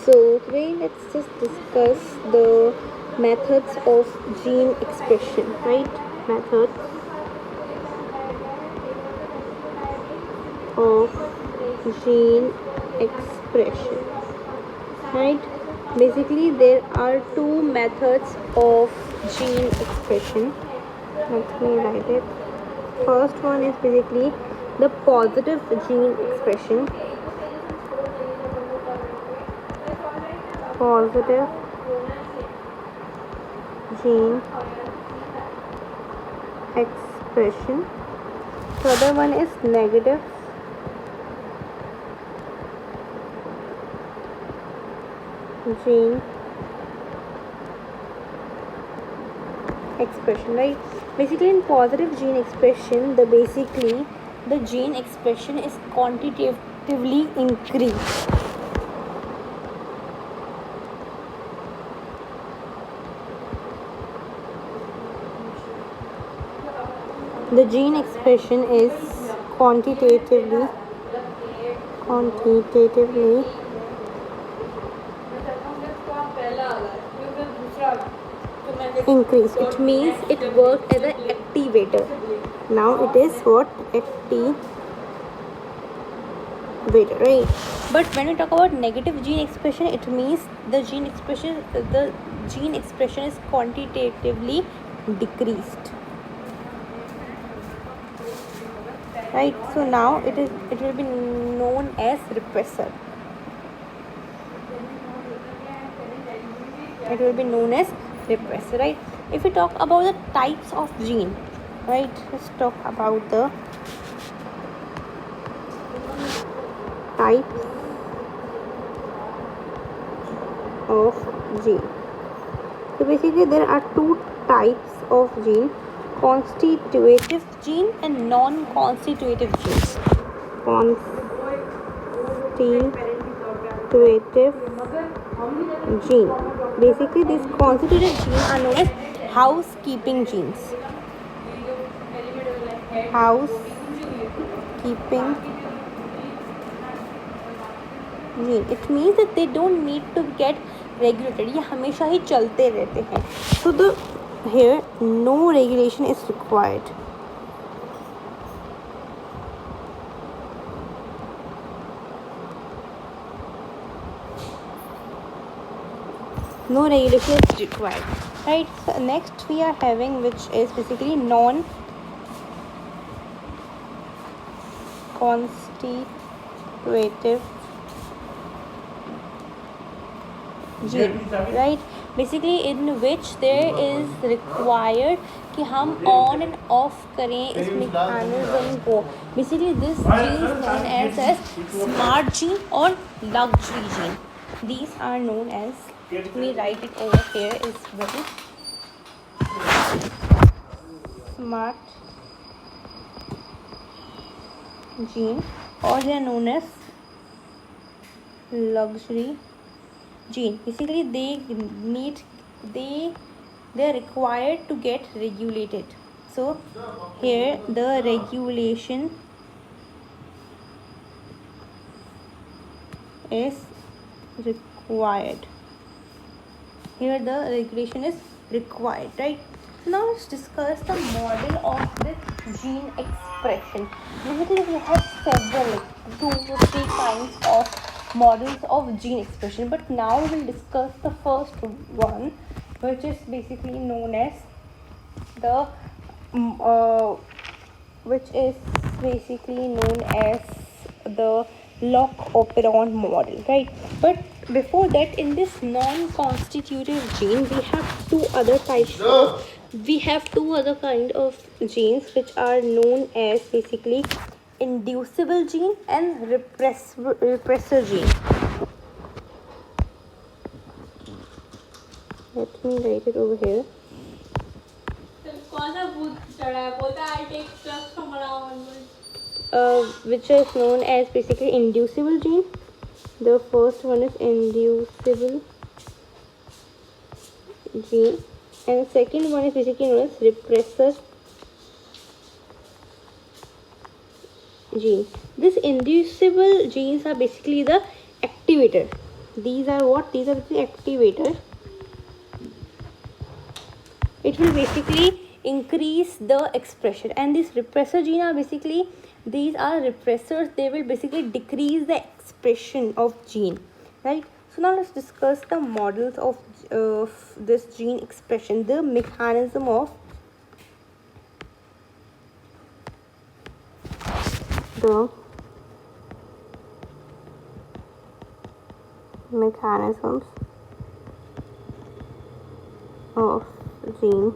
So today let's just discuss the methods of gene expression, right? Methods of gene expression, right? Basically, there are two methods of gene expression. Let me write it. First one is basically the positive gene expression. Positive gene expression. The other one is negative gene expression, right? Basically, in positive gene expression, the gene expression is quantitatively increased. The gene expression is quantitatively increase. It means it worked as an activator. Now it is what? Activator, right? But when we talk about negative gene expression, it means the gene expression is quantitatively decreased. Right, so now it will be known as repressor. It will be known as repressor, right? If we talk about the types of gene, right, let's talk about the types of gene. So basically there are two types of gene: constitutive gene and non-constitutive genes. Constitutive gene. Basically, these constitutive genes are known as housekeeping genes. Housekeeping gene. It means that they don't need to get regulated. ये हमेशा ही चलते रहते हैं. So here no regulation is required. No regulation is required, right? So next we are having, which is basically non-constitutive gene, right? Basically in which there is required कि हम on and off करें इस mechanism को. Basically this gene is known as smart gene or luxury gene. These are known as, let me write it over here as well. Smart gene, or they are known as luxury gene. Basically they are required to get regulated. So here the regulation is required. Here the regulation is required, right? Now let's discuss the model of this gene expression. Basically we have several, 2 or 3 kinds of models of gene expression, but now we will discuss the first one, which is basically known as the Lock-Operon model, right? But before that, in this non-constitutive gene, we have two other kind of genes, which are known as basically inducible gene and repressor gene. Let me write it over here. Which is known as basically inducible gene. The first one is inducible gene, and the second one is basically known as repressor gene. These inducible genes are basically the activator. These are what? These are the activators. It will basically increase the expression, and these repressor gene are basically, these are repressors. They will basically decrease the expression of gene, right? So now let's discuss the models of this gene expression, the mechanism of the mechanisms of gene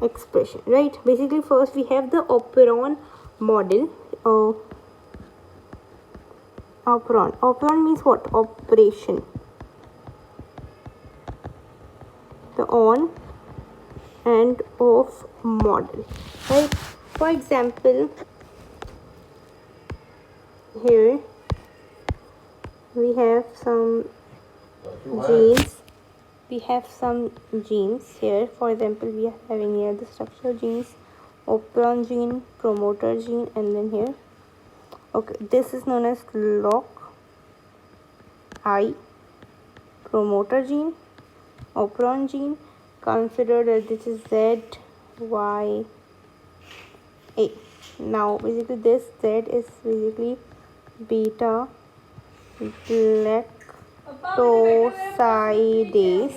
expression, right? Basically first we have the operon model. Operon means what? Operation. The on and off model, right? For example, here we have some genes. Here. For example, we are having here the structural genes, operon gene, promoter gene, and then here, okay, this is known as lock I, promoter gene, operon gene. Consider that this is Z, Y, A. Now basically this Z is basically beta lactosidase,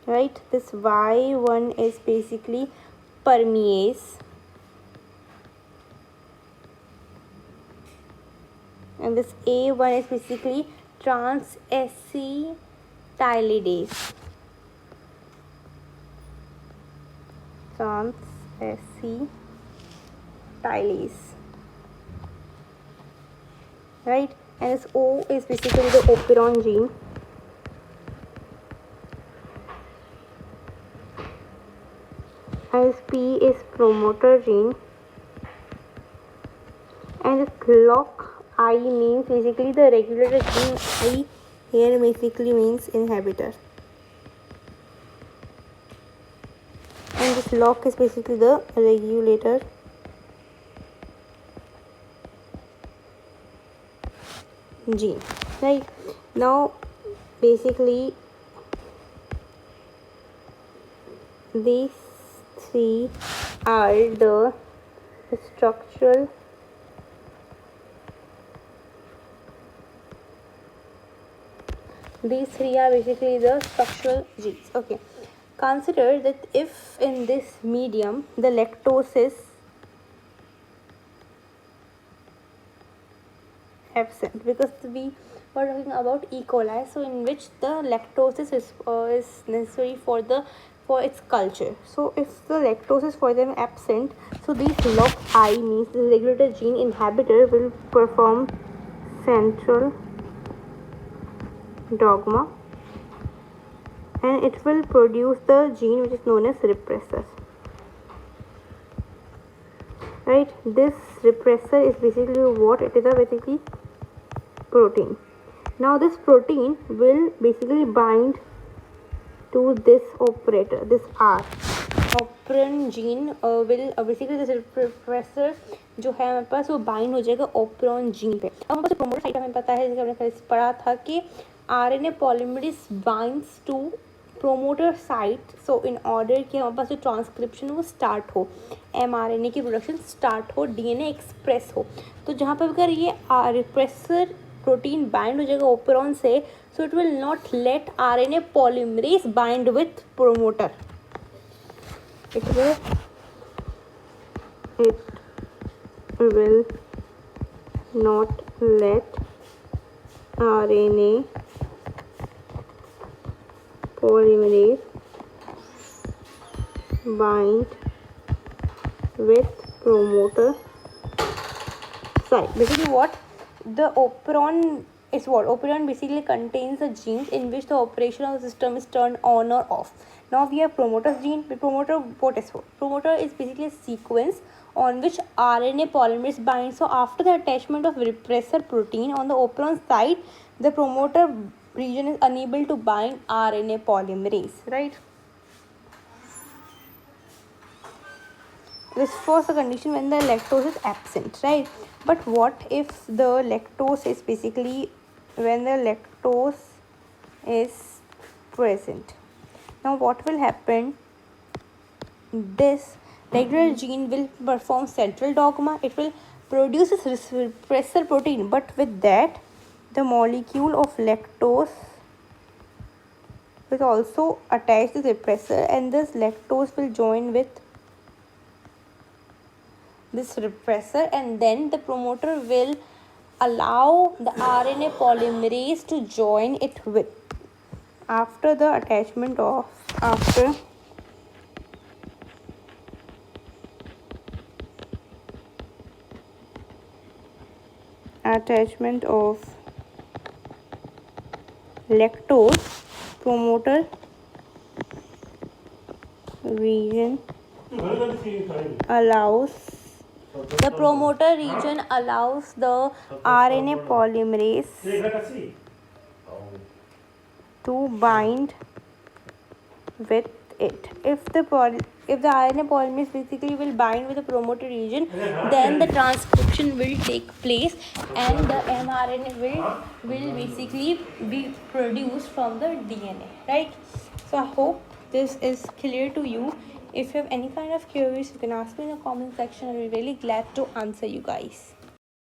right? This Y1 is basically permease, and this A1 is basically transacetylidase. Right? And this O is basically the operon gene. And this P is promoter gene. And this lock I means basically the regulator gene. I here basically means inhibitor. And this lock is basically the regulator gene, right? Now basically these three are the structural genes. Okay, consider that if in this medium the lactose is absent, because we were talking about E. coli, so in which the lactose is necessary for its culture. So if the lactose is for them absent, so this lock I means the regulator gene inhibitor will perform central dogma, and it will produce the gene which is known as repressor, right? This repressor is basically what? It is a basically protein. Now this protein will basically bind to this operator, this R. Operon gene will basically this repressor जो है हमारे पास वो bind हो जाएगा operon gene पे. अब हमारे पास promoter site हमें पता है, जैसे हमने पढ़ा था कि RNA polymerase binds to promoter site, so in order कि हमारे पास जो ट्रांसक्रिप्शन वो स्टार्ट हो, mRNA की प्रोडक्शन स्टार्ट हो, DNA एक्सप्रेस हो. तो जहाँ पर अगर ये रिप्रेसर प्रोटीन बाइंड हो जाएगा ओपरॉन से, so it will not let RNA polymerase bind with promoter. It will not let RNA polymerase bind with promoter site. Basically what? The operon is what? Operon basically contains the genes in which the operation of the system is turned on or off. Now we have promoter gene. The promoter, what is what? Promoter is basically a sequence on which RNA polymerase binds. So after the attachment of repressor protein on the operon site, the promoter region is unable to bind RNA polymerase, right? This was the condition when the lactose is absent, right? But what if the lactose is basically when the lactose is present? Now what will happen? This regular gene will perform central dogma. It will produce a repressor protein, but with that the molecule of lactose will also attach the repressor, and this lactose will join with this repressor, and then the promoter will allow the RNA polymerase to join it with. After attachment of lactose, promoter region allows the RNA polymerase to bind with it. If the RNA polymerase basically will bind with the promoter region, then the transcription will take place and the mRNA will basically be produced from the DNA, right? So I hope this is clear to you. If you have any kind of queries, you can ask me in the comment section. I'll be really glad to answer you guys.